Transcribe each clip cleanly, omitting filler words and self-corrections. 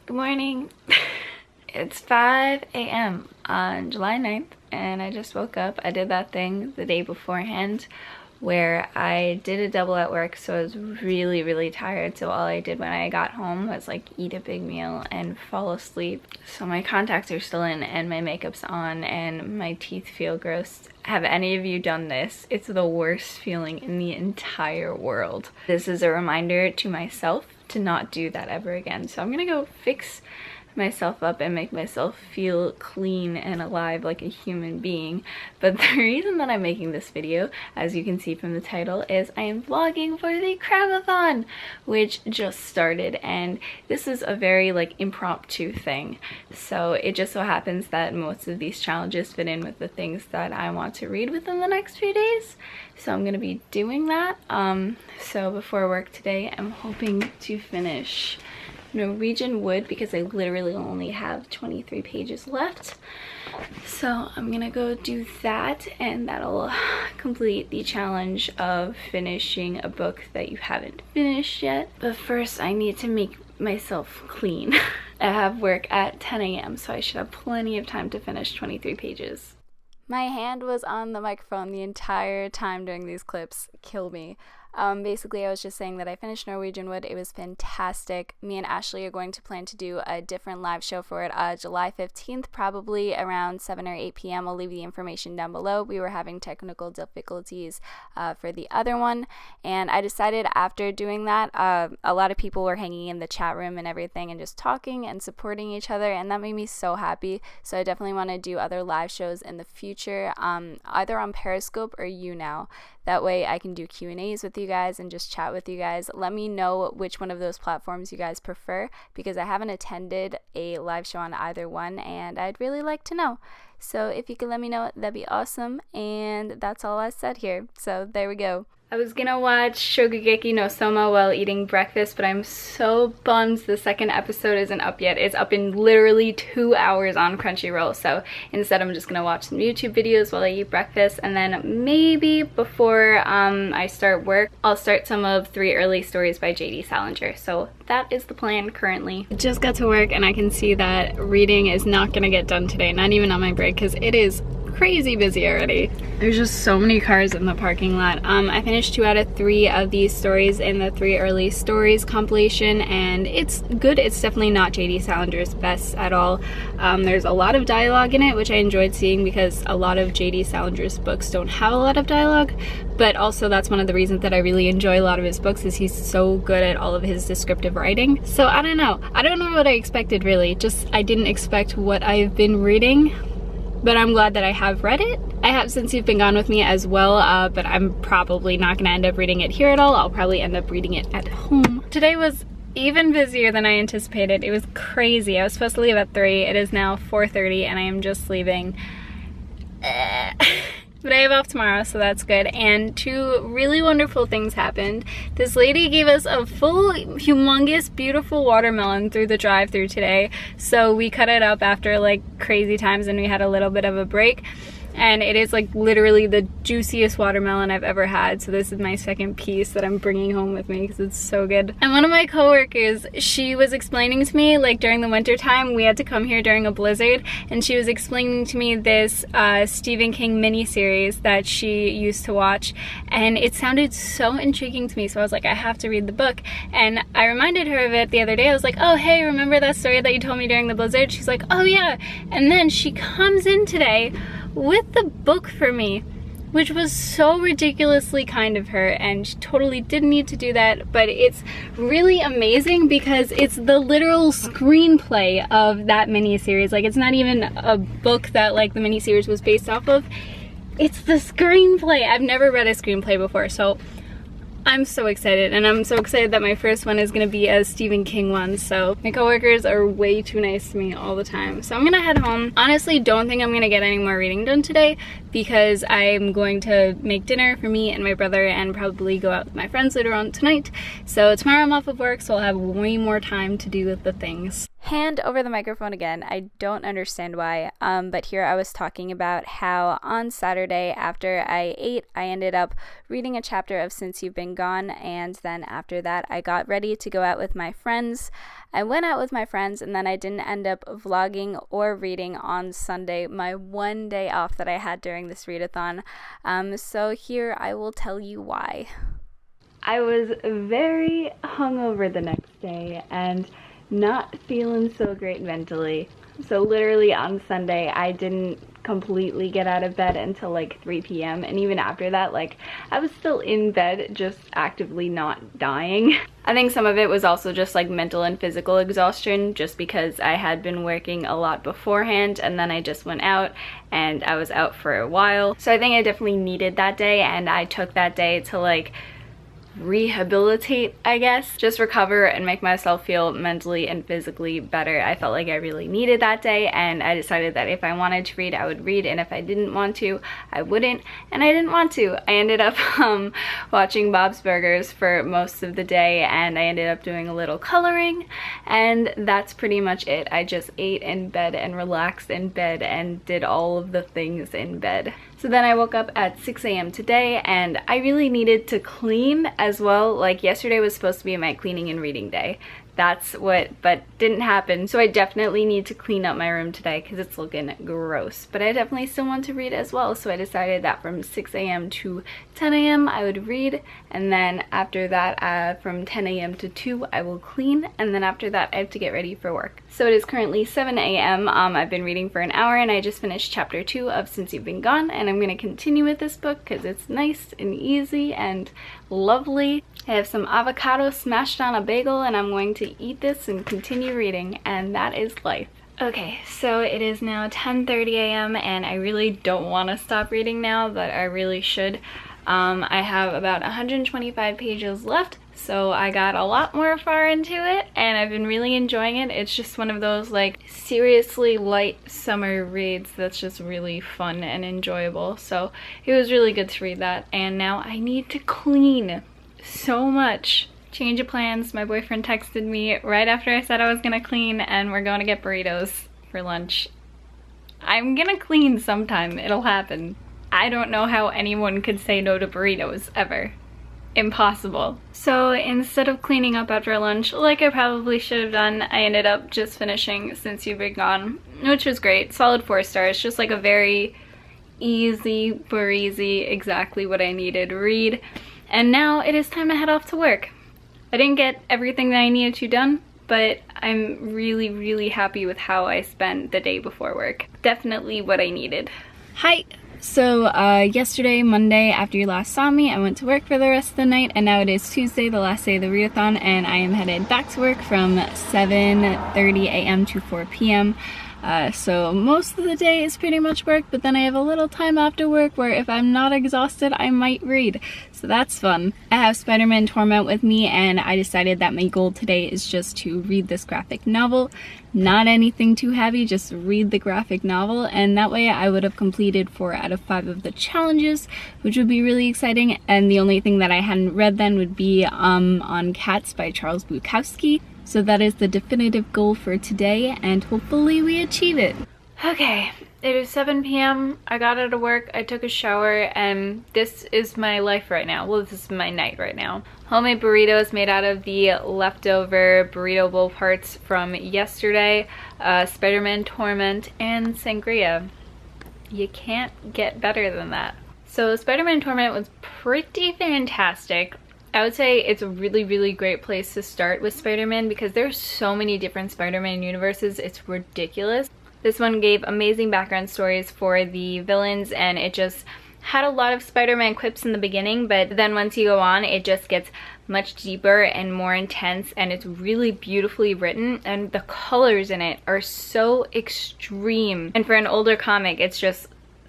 Good morning. It's 5 a.m. on July 9th and I just woke up. I did that thing the day beforehand where I did a double at work, so I was really tired. So all I did when I got home was like eat a big meal and fall asleep. So my contacts are still in and my makeup's on and my teeth feel gross. Have any of you done this? It's the worst feeling in the entire world. This is a reminder to myself to not do that ever again. So I'm gonna go fix myself up and make myself feel clean and alive like a human being. But the reason that I'm making this video, as you can see from the title, is I am vlogging for the Cramathon, which just started, and this is a very like impromptu thing. So it just so happens that most of these challenges fit in with the things that I want to read within the next few days. So I'm gonna be doing that. So before work today, I'm hoping to finish Norwegian Wood because I literally only have 23 pages left. So I'm gonna go do that and that'll complete the challenge of finishing a book that you haven't finished yet. But first I need to make myself clean. I have work at 10 a.m. so I should have plenty of time to finish 23 pages. My hand was on the microphone the entire time during these clips. Kill me. Basically, I was just saying that I finished Norwegian Wood. It was fantastic. Me and Ashley are going to plan to do a different live show for it July 15th, probably around 7 or 8 p.m. I'll leave the information down below. We were having technical difficulties for the other one, and I decided after doing that, a lot of people were hanging in the chat room and everything and just talking and supporting each other, and that made me so happy. So I definitely want to do other live shows in the future, either on Periscope or YouNow. That way I can do Q&As with you guys and just chat with you guys. Let me know which one of those platforms you guys prefer, because I haven't attended a live show on either one and I'd really like to know. So if you could let me know, that'd be awesome. And that's all I said here. So there we go. I was gonna watch Shokugeki no Soma while eating breakfast, but I'm so bummed the second episode isn't up yet. It's up in literally 2 hours on Crunchyroll, so instead I'm just gonna watch some YouTube videos while I eat breakfast, and then maybe before I start work, I'll start some of 3 Early Stories by J.D. Salinger. So that is the plan currently. I just got to work and I can see that reading is not gonna get done today, not even on my break, because it is crazy busy already. There's just so many cars in the parking lot. I finished 2 out of 3 of these stories in the 3 Early Stories compilation, and it's good. It's definitely not J.D. Salinger's best at all. There's a lot of dialogue in it, which I enjoyed seeing because a lot of J.D. Salinger's books don't have a lot of dialogue, but also that's one of the reasons that I really enjoy a lot of his books, is he's so good at all of his descriptive writing. So I don't know what I expected really. Just I didn't expect what I've been reading, but I'm glad that I have read it. I have Since You've Been Gone With Me as well, but I'm probably not gonna end up reading it here at all. I'll probably end up reading it at home. Today was even busier than I anticipated. It was crazy. I was supposed to leave at 3. It is now 4:30 and I am just leaving. But I have off tomorrow, so that's good. And 2 really wonderful things happened. This lady gave us a full, humongous, beautiful watermelon through the drive-thru today. So we cut it up after like crazy times and we had a little bit of a break. And it is like literally the juiciest watermelon I've ever had. So this is my second piece that I'm bringing home with me because it's so good. And one of my coworkers, she was explaining to me, like during the winter time, we had to come here during a blizzard, and she was explaining to me this Stephen King miniseries that she used to watch, and it sounded so intriguing to me. So I was like, I have to read the book. And I reminded her of it the other day. I was like, oh hey, remember that story that you told me during the blizzard? She's like, oh yeah. And then she comes in today with the book for me, which was so ridiculously kind of her, and she totally didn't need to do that, but it's really amazing because it's the literal screenplay of that miniseries. Like, it's not even a book that like the miniseries was based off of, it's the screenplay. I've never read a screenplay before, so I'm so excited, and I'm so excited that my first one is gonna be a Stephen King one. So my coworkers are way too nice to me all the time. So I'm gonna head home. Honestly, don't think I'm gonna get any more reading done today because I'm going to make dinner for me and my brother and probably go out with my friends later on tonight. So tomorrow I'm off of work, so I'll have way more time to do the things. hand over the microphone again. I don't understand why, but here I was talking about how on Saturday after I ate, I ended up reading a chapter of Since You've Been Gone, and then after that I got ready to go out with my friends. I went out with my friends, and then I didn't end up vlogging or reading on Sunday, my one day off that I had during this readathon. So here I will tell you why. I was very hungover the next day and not feeling so great mentally. So literally on Sunday, I didn't completely get out of bed until like 3 p.m. and even after that, like, I was still in bed, just actively not dying. I think some of it was also just like mental and physical exhaustion, just because I had been working a lot beforehand and then I just went out and I was out for a while. So I think I definitely needed that day, and I took that day to like rehabilitate, I guess, just recover and make myself feel mentally and physically better. I felt like I really needed that day, and I decided that if I wanted to read, I would read, and if I didn't want to, I wouldn't, and I didn't want to. I ended up watching Bob's Burgers for most of the day, and I ended up doing a little coloring, and that's pretty much it. I just ate in bed and relaxed in bed and did all of the things in bed. So then I woke up at 6 a.m. today, and I really needed to clean as well. Like, yesterday was supposed to be my cleaning and reading day. But didn't happen. So I definitely need to clean up my room today because it's looking gross. But I definitely still want to read as well. So I decided that from 6 a.m. to 10 a.m. I would read. And then after that, from 10 a.m. to 2, I will clean. And then after that, I have to get ready for work. So it is currently 7 a.m. I've been reading for an hour, and I just finished chapter 2 of Since You've Been Gone. And I'm going to continue with this book because it's nice and easy and lovely. I have some avocado smashed on a bagel, and I'm going to eat this and continue reading, and that is life. Okay, so it is now 10:30 a.m. and I really don't want to stop reading now, but I really should. I have about 125 pages left, so I got a lot more far into it, and I've been really enjoying it. It's just one of those like seriously light summer reads that's just really fun and enjoyable. So it was really good to read that, and now I need to clean so much. Change of plans. My boyfriend texted me right after I said I was gonna clean, and we're going to get burritos for lunch. I'm gonna clean sometime. It'll happen. I don't know how anyone could say no to burritos ever. Impossible. So instead of cleaning up after lunch like I probably should have done, I ended up just finishing Since You've Been Gone, which was great. Solid 4 stars. Just like a very easy, breezy, exactly what I needed read. And now it is time to head off to work. I didn't get everything that I needed to done, but I'm really, really happy with how I spent the day before work. Definitely what I needed. Hi! So yesterday, Monday, after you last saw me, I went to work for the rest of the night, and now it is Tuesday, the last day of the readathon, and I am headed back to work from 7:30 a.m. to 4 p.m. So most of the day is pretty much work, but then I have a little time after work where if I'm not exhausted, I might read. So that's fun. I have Spider-Man Torment with me, and I decided that my goal today is just to read this graphic novel. Not anything too heavy, just read the graphic novel, and that way I would have completed 4 out of 5 of the challenges, which would be really exciting. And the only thing that I hadn't read then would be On Cats by Charles Bukowski. So that is the definitive goal for today, and hopefully we achieve it. Okay, it is 7 p.m. I got out of work, I took a shower, and this is my life right now. Well, this is my night right now. Homemade burritos made out of the leftover burrito bowl parts from yesterday, Spider-Man Torment, and sangria. You can't get better than that. So Spider-Man Torment was pretty fantastic. I would say it's a really, really great place to start with Spider-Man because there's so many different Spider-Man universes, it's ridiculous. This one gave amazing background stories for the villains, and it just had a lot of Spider-Man quips in the beginning, but then once you go on, it just gets much deeper and more intense, and it's really beautifully written, and the colors in it are so extreme. And for an older comic, it's just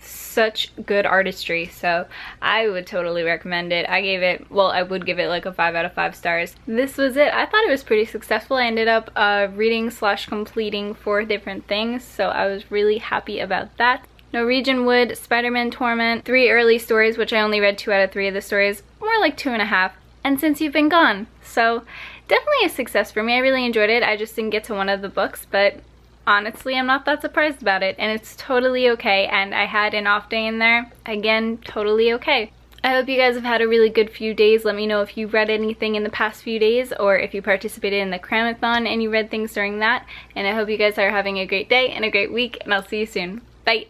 such good artistry, so I would totally recommend it. I would give it like a 5 out of 5 stars. This was it. I thought it was pretty successful. I ended up reading / completing 4 different things, so I was really happy about that. Norwegian Wood, Spider-Man Torment, 3 early stories, which I only read 2 out of 3 of the stories, more like 2.5, and Since You've Been Gone. So definitely a success for me. I really enjoyed it. I just didn't get to one of the books, but honestly, I'm not that surprised about it, and it's totally okay. And I had an off day in there. Again, totally okay. I hope you guys have had a really good few days. Let me know if you read anything in the past few days, or if you participated in the Cramathon and you read things during that. And I hope you guys are having a great day and a great week, and I'll see you soon. Bye!